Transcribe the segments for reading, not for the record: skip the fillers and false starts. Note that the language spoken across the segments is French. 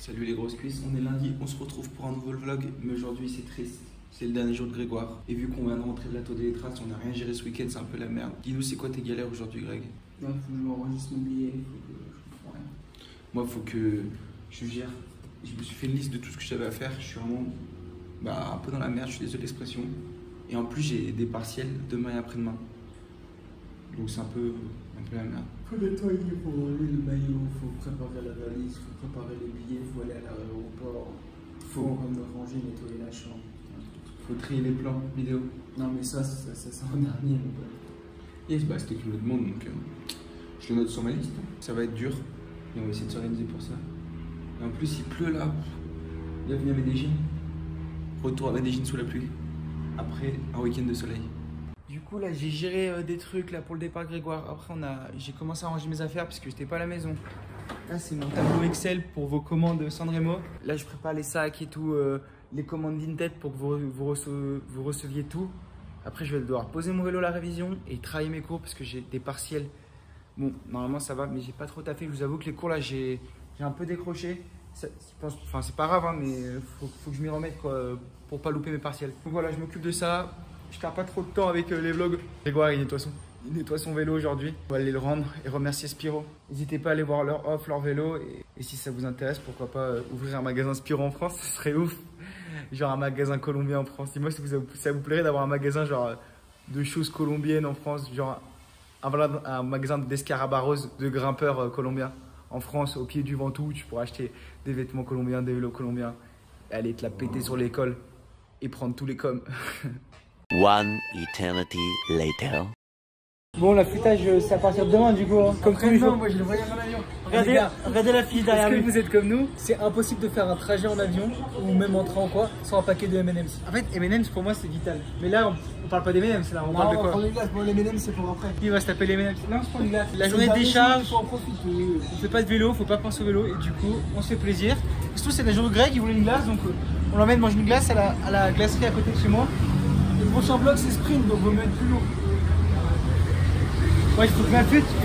Salut les grosses cuisses, on est lundi, on se retrouve pour un nouveau vlog, mais aujourd'hui c'est triste. C'est le dernier jour de Grégoire. Et vu qu'on vient de rentrer de la Tour des Traces, on n'a rien géré ce week-end, c'est un peu la merde. Dis-nous, c'est quoi tes galères aujourd'hui, Greg? Là, faut que je m'enregistre mon billet, faut que je comprends rien. Moi, faut que je gère. Je me suis fait une liste de tout ce que j'avais à faire. Je suis vraiment un peu dans la merde, je suis désolé de l'expression. Et en plus, j'ai des partiels demain et après-demain. Donc c'est un peu la merde. Faut nettoyer, faut enlever le maillot, faut préparer la valise, faut préparer les billets, faut aller à l'aéroport. Faut ranger, nettoyer la chambre. Faut trier les plans vidéo. Non mais ça c'est en dernier mon pote. Yes, bah c'est toi qui me le demande, donc je le note sur ma liste. Ça va être dur, mais on va essayer de s'organiser pour ça. Et en plus, il pleut là. Bienvenue à Medellin. Retour à Medellin sous la pluie. Après un week-end de soleil. Du coup, là, j'ai géré des trucs là pour le départ Grégoire. Après, j'ai commencé à ranger mes affaires parce que j'étais pas à la maison. Là, c'est mon tableau Excel pour vos commandes Sanremo. Là, je prépare les sacs et tout, les commandes Vinted pour que vous receviez tout. Après, je vais devoir poser mon vélo à la révision et travailler mes cours parce que j'ai des partiels. Bon, normalement, ça va, mais j'ai pas trop taffé. Je vous avoue que les cours là, j'ai un peu décroché. Enfin, c'est pas grave, hein, mais faut que je m'y remette quoi, pour pas louper mes partiels. Donc voilà, je m'occupe de ça. Je perds pas trop de temps avec les vlogs. Grégoire, il nettoie son vélo aujourd'hui. On va aller le rendre et remercier Spiro. N'hésitez pas à aller voir leur offre, leur vélo. Et si ça vous intéresse, pourquoi pas ouvrir un magasin Spiro en France, ce serait ouf. Genre un magasin colombien en France. Dis-moi si ça vous plairait d'avoir un magasin genre de choses colombiennes en France. Genre un magasin d'escarabarros, de grimpeurs colombiens en France, au pied du Ventoux. Tu pourras acheter des vêtements colombiens, des vélos colombiens. Et aller te la péter sur l'école et prendre tous les coms. One eternity later. Bon, l'affûtage, c'est à partir de demain, du coup. Hein. Comme tous les jours. Moi, je le voyage en avion. Regardez la fille derrière Est-ce lui. que vous êtes comme nous? C'est impossible de faire un trajet en avion ou même en train ou quoi sans un paquet de M&M's. En fait, M&M's pour moi c'est vital. Mais là, on parle pas des M&M's, là, on parle de quoi? On prend des glaces. Bon, les M&M's c'est pour après. Il va se taper les M&M's. Là, on se prend des glaces. La journée de décharge, Faut en profiter. on fait pas de vélo, faut pas penser au vélo. Et du coup, on se fait plaisir. Surtout, c'est la journée de Greg, il voulait une glace. Donc, on l'emmène manger une glace à la glacerie à côté de chez moi. Le prochain bloc c'est sprint, donc vaut mieux être plus lourd. Ouais, il faut que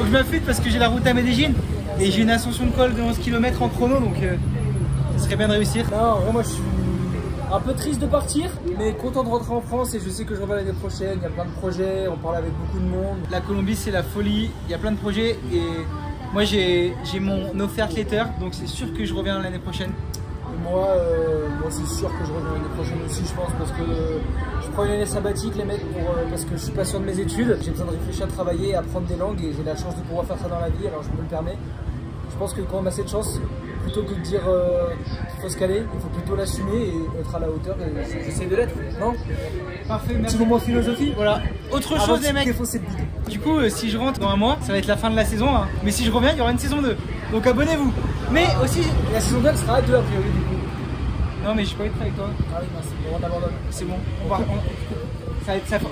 je m'affûte parce que j'ai la route à Medellin. Et j'ai une ascension de col de 11 km en chrono. Donc, ça serait bien de réussir. Non, vraiment, moi je suis un peu triste de partir, mais content de rentrer en France et je sais que je reviens l'année prochaine. Il y a plein de projets, on parle avec beaucoup de monde. La Colombie, c'est la folie. Il y a plein de projets. Et moi, j'ai mon offert letter. Donc, c'est sûr que je reviens l'année prochaine. Et moi c'est sûr que je reviens l'année prochaine aussi, je pense, parce que je prends une année sabbatique, les mecs, parce que je suis pas sûr de mes études. J'ai besoin de réfléchir à travailler, à apprendre des langues et j'ai la chance de pouvoir faire ça dans la vie, alors je me le permets. Je pense que quand on a cette chance, plutôt que de dire qu'il faut se caler, il faut plutôt l'assumer et être à la hauteur et j'essaie de l'être, non? Parfait, Petit merci. moment de philosophie. Voilà. Autre Avant chose, de les mecs. défausser le bide. Du coup, si je rentre dans un mois, ça va être la fin de la saison. Hein. Mais si je reviens, il y aura une saison 2. Donc abonnez-vous. Mais aussi. La saison 2 elle sera à 2 a priori du coup. Non, mais je suis pas être avec toi. Ah oui, merci, on abandonne. C'est bon.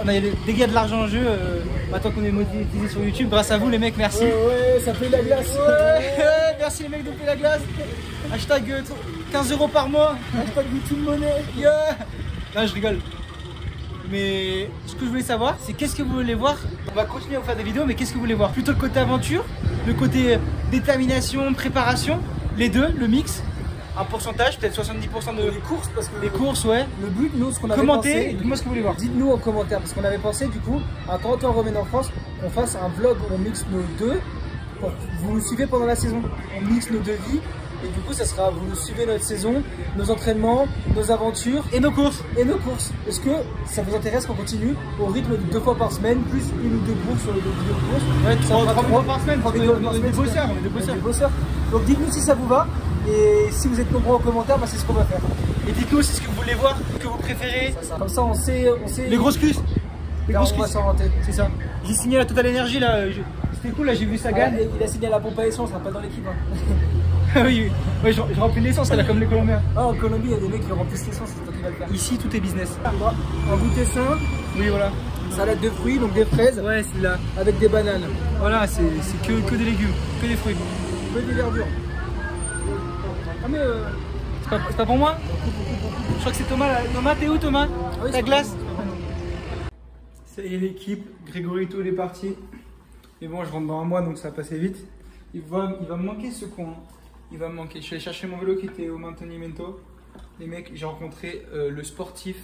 On a des dégâts de l'argent en jeu. Maintenant qu'on est monétisé sur YouTube, grâce à vous, les mecs, merci. Ouais, ça fait la glace. Ouais, merci les mecs de payer la glace. Hashtag 15 € par mois. Hashtag YouTube monnaie. Yeah. Non, je rigole. Mais ce que je voulais savoir, c'est qu'est-ce que vous voulez voir. On va continuer à vous faire des vidéos, mais qu'est-ce que vous voulez voir? Plutôt le côté aventure, le côté détermination, préparation, les deux, le mix. Un pourcentage, peut-être 70% de Les courses, parce que les courses, ouais. le but, nous, ce qu'on avait Commentez, pensé, dites-moi ce que vous voulez voir. dites-nous en commentaire, parce qu'on avait pensé du coup, quand on revient en France, qu'on fasse un vlog où on mixe nos deux, pour vous nous suivez pendant la saison. On mixe nos deux vies, et du coup, ça sera, vous nous suivez notre saison, nos entraînements, nos aventures Et nos courses. et nos courses. Est-ce que ça vous intéresse qu'on continue au rythme de 2 fois par semaine, plus une ou deux courses sur les vidéos de courses? Ouais, Ça fera 3 trois- par semaine. trois On est vidéos par des semaine, bosseurs, c'est on est des bosseurs. des bosseurs. Donc dites-nous si ça vous va, et si vous êtes nombreux en commentaire, bah, c'est ce qu'on va faire. Et dites-nous aussi ce que vous voulez voir, ce que vous préférez. Comme ça, on sait Les grosses cuisses. Les Car grosses on va cuisses. s'orienter. C'est ça. J'ai signé la Total Energy là. C'était cool là, j'ai vu Sagan. Il a signé à la pompe à essence, il sera pas dans l'équipe. Hein. Oui, oui. Ouais, je remplis l'essence là comme les Colombiens. Ah, en Colombie, il y a des mecs qui remplissent l'essence, c'est toi qui vas le faire. Ici, tout est business. Un goûter sain, Oui, voilà. salade de fruits, donc des fraises, Ouais, c'est là. avec des bananes, Voilà, c'est que des légumes, que des fruits. peu de verdure. Ah mais c'est pas pour moi. Je crois que c'est Thomas là. Thomas, t'es où Thomas? oui, Ta c'est glace. Ça y est l'équipe, Grégory tout est parti. Mais bon, je rentre dans un mois donc ça va passer vite. Il va me manquer ce coin. il va me manquer. Je suis allé chercher mon vélo qui était au Mantenimiento. Les mecs, j'ai rencontré le sportif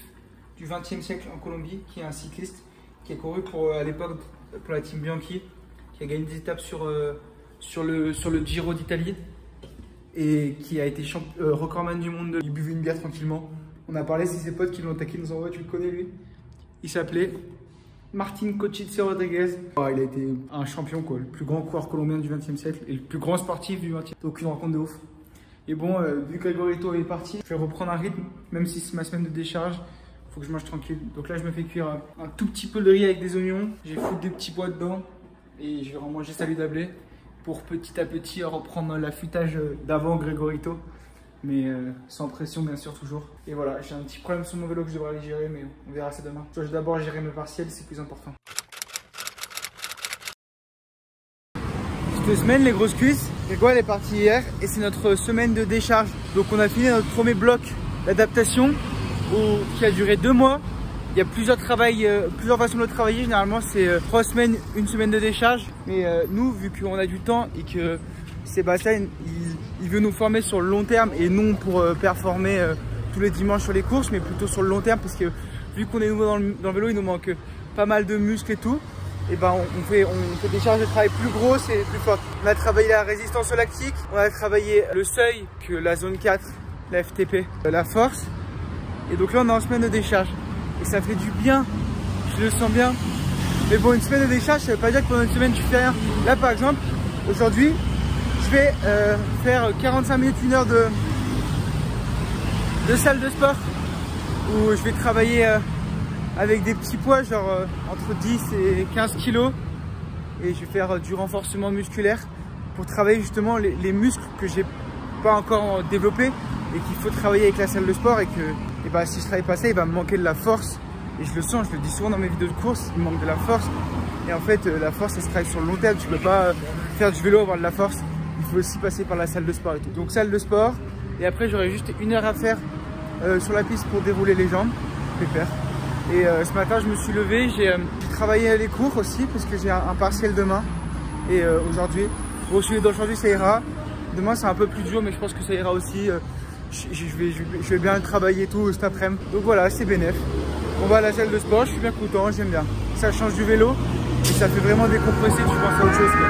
du 20e siècle en Colombie, qui est un cycliste, qui a couru à l'époque pour la team Bianchi, qui a gagné des étapes sur le Giro d'Italie et qui a été recordman du monde. Il buvait une bière tranquillement. On a parlé, c'est ses potes qui l'ont attaqué, nous envoient, tu le connais lui? Il s'appelait Martin Cochise Rodriguez. Oh, il a été un champion, quoi, le plus grand coureur colombien du 20e siècle et le plus grand sportif du 20e. Aucune rencontre de ouf. Et bon, vu que Gregorito est parti, je vais reprendre un rythme, même si c'est ma semaine de décharge. Faut que je mange tranquille. Donc là, je me fais cuire un tout petit peu de riz avec des oignons. J'ai foutu des petits pois dedans et je vais en manger saludable pour petit à petit reprendre l'affûtage d'avant Gregorito. Mais sans pression, bien sûr, toujours. Et voilà, j'ai un petit problème sur mon vélo que je devrais aller gérer, mais on verra ça demain. Je dois d'abord gérer mes partiels, c'est plus important. Cette semaine, les grosses cuisses. Grégo, elle est partie hier et c'est notre semaine de décharge. Donc on a fini notre premier bloc d'adaptation qui a duré 2 mois. Il y a plusieurs façons de travailler. Généralement, c'est 3 semaines, 1 semaine de décharge. Mais nous, vu qu'on a du temps et que Sébastien, il veut nous former sur le long terme et non pour performer tous les dimanches sur les courses, mais plutôt sur le long terme parce que vu qu'on est nouveau dans le vélo, il nous manque pas mal de muscles et tout. Et ben on fait des charges de travail plus grosses et plus fortes. On a travaillé la résistance au lactique, on a travaillé le seuil, que la zone 4, la FTP, la force. Et donc là on est en semaine de décharge. Et ça fait du bien, je le sens bien. Mais bon, une semaine de décharge, ça veut pas dire que pendant une semaine tu fais rien. Là par exemple, aujourd'hui, je vais faire 45 minutes, 1 heure de salle de sport où je vais travailler avec des petits poids, genre entre 10 et 15 kilos. Et je vais faire du renforcement musculaire pour travailler justement les muscles que j'ai pas encore développés et qu'il faut travailler avec la salle de sport. Et que bah, si je travaille pas ça, il va me manquer de la force. Et je le sens, je le dis souvent dans mes vidéos de course, il me manque de la force. Et en fait, la force, ça se travaille sur le long terme. Tu peux pas faire du vélo, avoir de la force. Il faut aussi passer par la salle de sport et tout. Donc salle de sport. Et après, j'aurai juste 1 heure à faire sur la piste pour dérouler les jambes. Pépère. Et ce matin, je me suis levé, j'ai travaillé les cours aussi parce que j'ai un partiel demain. Et aujourd'hui, bon, d'aujourd'hui ça ira. Demain, c'est un peu plus dur, mais je pense que ça ira aussi. Je vais bien travailler tout cet après-midi. Donc voilà, c'est bénéf. On va à la salle de sport, je suis bien content, j'aime bien. Ça change du vélo et ça fait vraiment décompresser, tu penses à autre chose, quoi.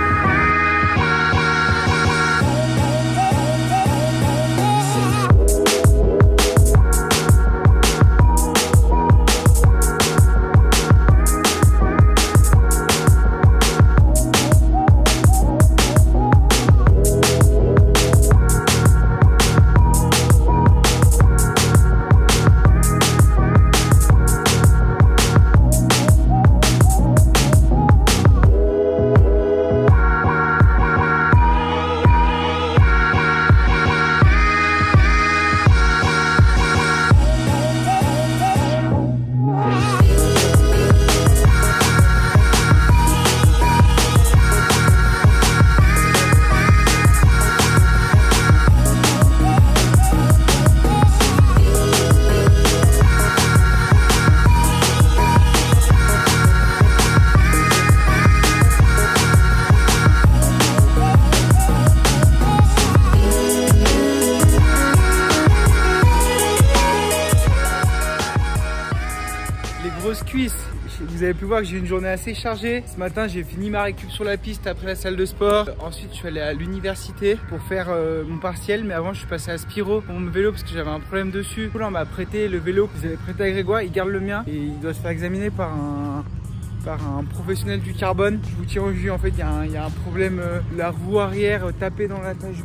Vous avez pu voir que j'ai eu une journée assez chargée. Ce matin, j'ai fini ma récup sur la piste après la salle de sport. Ensuite, je suis allé à l'université pour faire mon partiel. Mais avant, je suis passé à Spiro pour mon vélo parce que j'avais un problème dessus. Là, on m'a prêté le vélo que vous avez prêté à Grégoire. Il garde le mien et il doit se faire examiner par un professionnel du carbone. Je vous tiens au jus, en fait, il y a un problème. La roue arrière tapée dans la tâche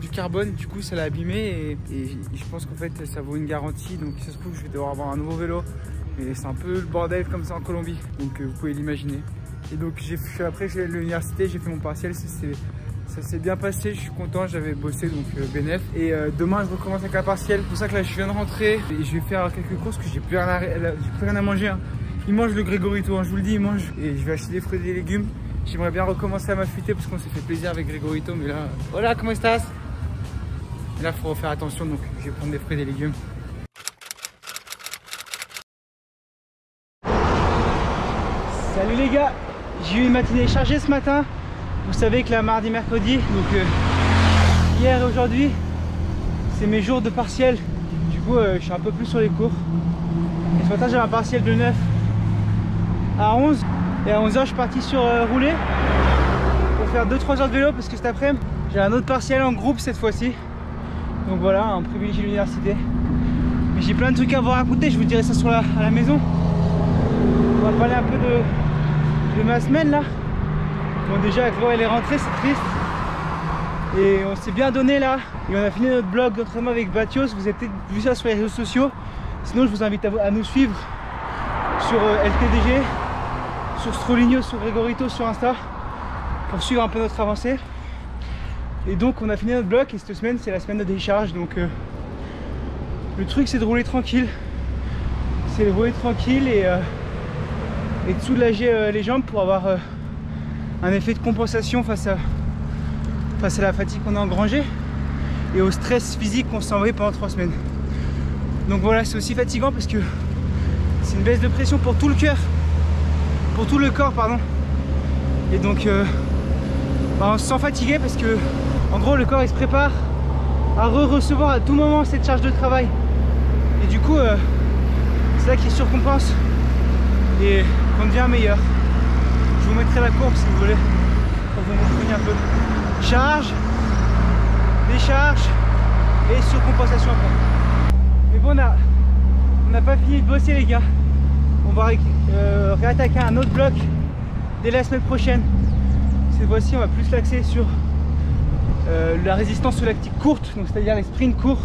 du carbone. Du coup, ça l'a abîmé et je pense qu'en fait, ça vaut une garantie. Donc, ça se trouve, je vais devoir avoir un nouveau vélo. Et c'est un peu le bordel comme ça en Colombie, donc vous pouvez l'imaginer. Et donc après j'ai allé à l'université, j'ai fait mon partiel, ça s'est bien passé, je suis content, j'avais bossé donc bénéf. Et demain je recommence avec un partiel, c'est pour ça que là je viens de rentrer et je vais faire quelques courses parce que j'ai plus rien à manger. Hein. Il mange le Gregorito, hein, je vous le dis, il mange. Et je vais acheter des fruits et des légumes. J'aimerais bien recommencer à m'affûter parce qu'on s'est fait plaisir avec Gregorito, mais là, voilà, comment estás? Et là il faut faire attention, donc je vais prendre des fruits et des légumes. Salut les gars, j'ai eu une matinée chargée ce matin. Vous savez que là mardi, mercredi, donc Hier et aujourd'hui, c'est mes jours de partiel. Du coup, je suis un peu plus sur les cours. Et ce matin, j'ai un partiel de 9 à 11. Et à 11h, je suis parti sur rouler pour faire 2-3 heures de vélo parce que cet après-midi, j'ai un autre partiel en groupe cette fois-ci. Donc voilà, un privilégié de l'université. Mais j'ai plein de trucs à vous raconter, je vous dirai ça à la maison. On va parler un peu de ma semaine là. Bon, déjà, Chloé elle est rentrée, c'est triste. Et on s'est bien donné là. Et on a fini notre blog d'entraînement avec Batios. Vous avez peut-être vu ça sur les réseaux sociaux. Sinon, je vous invite à nous suivre sur LTDG, sur Stroligno, sur Gregorito, sur Insta, pour suivre un peu notre avancée. Et donc, on a fini notre blog. Et cette semaine, c'est la semaine de décharge. Donc, le truc, c'est de rouler tranquille. C'est de rouler tranquille et de soulager les jambes pour avoir un effet de compensation face à la fatigue qu'on a engrangée et au stress physique qu'on s'est envoyé pendant 3 semaines. Donc voilà, c'est aussi fatigant parce que c'est une baisse de pression pour tout le cœur, pour tout le corps, pardon. Et donc on se sent fatigué parce que en gros le corps il se prépare à recevoir à tout moment cette charge de travail. Et du coup c'est là qu'il surcompense et qu'on devient meilleur. Je vous mettrai la courbe si vous voulez pour vous montrer un peu. Charge, décharge et surcompensation après. Mais bon, on n'a pas fini de bosser les gars. On va réattaquer un autre bloc dès la semaine prochaine. Cette fois-ci on va plus l'axer sur la résistance lactique courte, donc c'est-à-dire les sprints courts,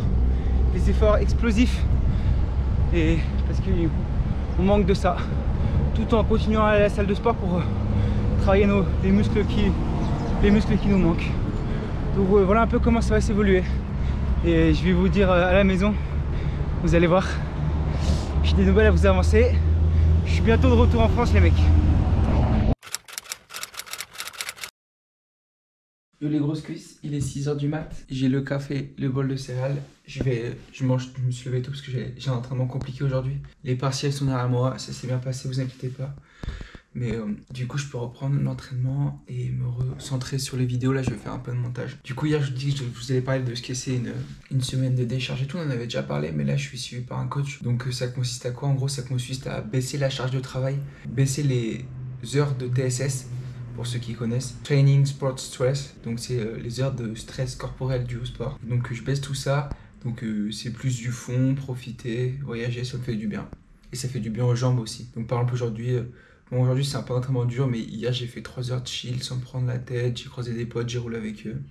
les efforts explosifs. Et parce qu'on manque de ça, tout en continuant à aller à la salle de sport pour travailler les muscles qui nous manquent. Donc voilà un peu comment ça va s'évoluer. Et je vais vous dire à la maison, vous allez voir, j'ai des nouvelles à vous avancer. Je suis bientôt de retour en France les mecs. Yo les grosses cuisses, il est 6h du mat, j'ai le café, le bol de céréales, je me suis levé tôt parce que j'ai un entraînement compliqué aujourd'hui. Les partiels sont derrière moi, ça s'est bien passé, vous inquiétez pas. Mais du coup je peux reprendre l'entraînement et me recentrer sur les vidéos. Là je vais faire un peu de montage. Du coup hier je vous dis que je vous allais parler de ce que c'est une semaine de décharge et tout. On en avait déjà parlé, mais là je suis suivi par un coach. Donc ça consiste à quoi? En gros ça consiste à baisser la charge de travail, baisser les heures de TSS. Pour ceux qui connaissent, Training Sport Stress, donc c'est les heures de stress corporel dû au sport. Donc je baisse tout ça, donc c'est plus du fond, profiter, voyager, ça me fait du bien. Et ça fait du bien aux jambes aussi. Donc par exemple aujourd'hui, bon, aujourd'hui c'est un peu d'entraînement dur, mais hier j'ai fait 3 heures de chill sans me prendre la tête, j'ai croisé des potes, j'ai roulé avec eux.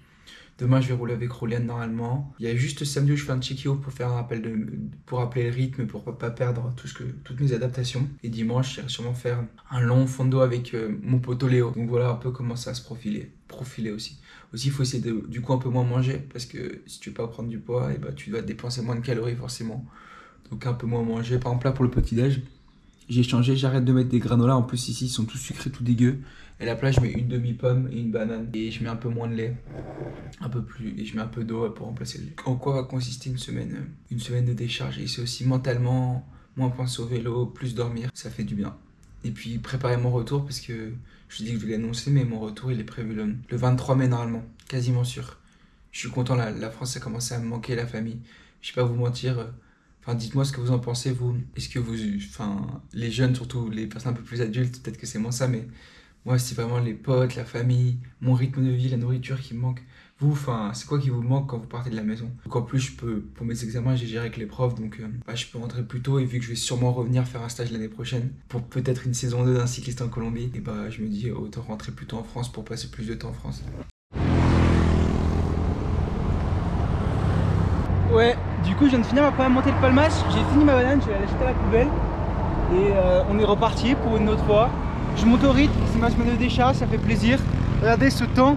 Demain je vais rouler avec Roliane normalement. Il y a juste samedi où je fais un check-in pour faire un rappel pour rappeler le rythme, pour pas perdre toutes mes adaptations. Et dimanche j'irai sûrement faire un long fondo avec mon poteau Léo. Donc voilà un peu comment ça va se profiler aussi. Aussi il faut essayer de du coup un peu moins manger parce que si tu veux pas prendre du poids, et bah, tu dois dépenser moins de calories forcément. Donc un peu moins manger. Par exemple là pour le petit déj, j'ai changé, j'arrête de mettre des granolas. En plus ici ils sont tous sucrés, tout dégueux. Et là je mets une demi-pomme et une banane. Et je mets un peu moins de lait, un peu plus, et je mets un peu d'eau pour remplacer le lait. En quoi va consister une semaine de décharge? Et c'est aussi mentalement, moins penser au vélo, plus dormir, ça fait du bien. Et puis préparer mon retour parce que je dis que je vais l'annoncer, mais mon retour il est prévu le 23 mai normalement, quasiment sûr. Je suis content, la France a commencé à me manquer, la famille. Je vais pas vous mentir. Enfin, dites-moi ce que vous en pensez, vous. Est-ce que les jeunes, surtout les personnes un peu plus adultes, peut-être que c'est moins ça, mais moi, c'est vraiment les potes, la famille, mon rythme de vie, la nourriture qui me manque. Vous, c'est quoi qui vous manque quand vous partez de la maison? Donc en plus, pour mes examens, j'ai géré avec les profs, donc je peux rentrer plus tôt. Et vu que je vais sûrement revenir faire un stage l'année prochaine, pour peut-être une saison 2 d'un cycliste en Colombie, et je me dis autant rentrer plus tôt en France pour passer plus de temps en France. Ouais, du coup je viens de finir ma première montée de Palmas. J'ai fini ma banane, je vais la jeter à la poubelle. Et on est reparti pour une autre fois. Je monte au rythme, c'est ma semaine de décharge, ça fait plaisir. Regardez ce temps.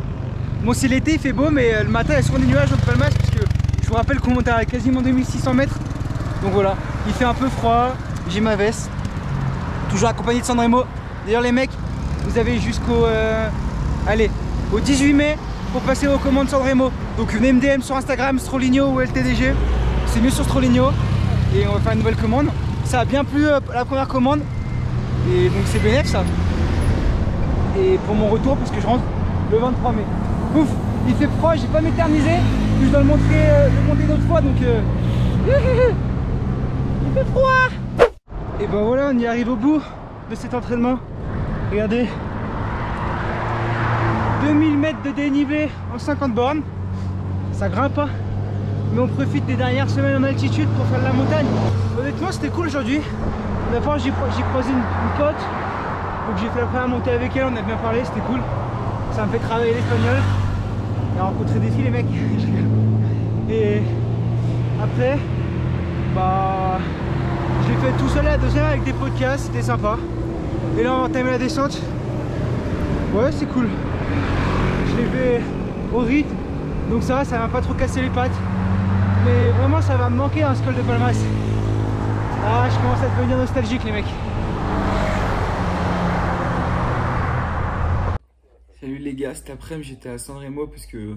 Bon, c'est l'été, il fait beau, mais le matin il y a souvent des nuages au Palmas, parce que je vous rappelle qu'on monte à quasiment 2600 mètres. Donc voilà, il fait un peu froid, j'ai ma veste. Toujours accompagné de Sanremo. D'ailleurs les mecs, vous avez jusqu'au au 18 mai pour passer aux commandes Sanremo. Donc venez me DM sur Instagram, Stroligno ou LTDG. C'est mieux sur Stroligno. Et on va faire une nouvelle commande. Ça a bien plu la première commande. Et donc c'est bénéf ça. Et pour mon retour, parce que je rentre le 23 mai. Ouf, il fait froid, j'ai pas m'éternisé. Puis je dois le monter une autre fois, donc il fait froid. Et ben voilà, on y arrive au bout de cet entraînement. Regardez, 2000 mètres de dénivelé en 50 bornes. Ça grimpe pas, mais on profite des dernières semaines en altitude pour faire de la montagne. Honnêtement, c'était cool aujourd'hui. D'abord, j'ai croisé une pote, donc j'ai fait la première montée avec elle, on a bien parlé, c'était cool. Ça me fait travailler l'espagnol. On a rencontré des filles, les mecs. Et après, bah, je l'ai fait tout seul la deuxième avec des podcasts, c'était sympa. Et là, on va entamer la descente. Ouais, c'est cool. Je l'ai fait au rythme, donc ça m'a pas trop cassé les pattes. Mais vraiment, ça va me manquer un Col de Palmas. Ah, je commence à devenir nostalgique, les mecs. Salut les gars, cet après-midi j'étais à Sanremo parce que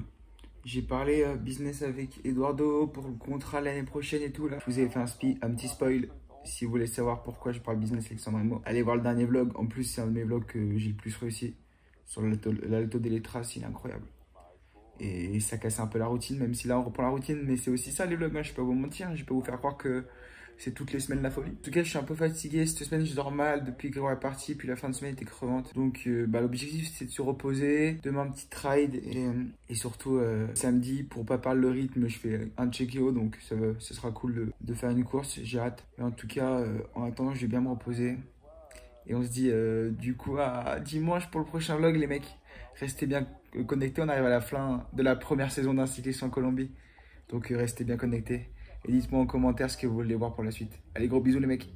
j'ai parlé business avec Eduardo pour le contrat l'année prochaine et tout là. Je vous ai fait un petit spoil. Si vous voulez savoir pourquoi je parle business avec Sanremo, allez voir le dernier vlog. En plus, c'est un de mes vlogs que j'ai le plus réussi. Sur l'Alto delle Traces, il est incroyable. Et ça casse un peu la routine, même si là on reprend la routine. Mais c'est aussi ça les vlogs, hein. Je vais pas vous mentir, je vais pas vous faire croire que c'est toutes les semaines la folie. En tout cas, je suis un peu fatigué. Cette semaine, je dors mal depuis qu'on est parti. Puis la fin de semaine était crevante. Donc, l'objectif, c'est de se reposer. Demain, un petit ride. Et surtout, samedi, pour pas perdre le rythme, je fais un check-in. Donc, ça sera cool de faire une course. J'ai hâte. Mais en tout cas, en attendant, je vais bien me reposer. Et on se dit, du coup, à dimanche pour le prochain vlog, les mecs. Restez bien connectés. On arrive à la fin de la première saison d'un cycliste en Colombie. Donc, restez bien connectés. Et dites-moi en commentaire ce que vous voulez voir pour la suite. Allez, gros bisous les mecs.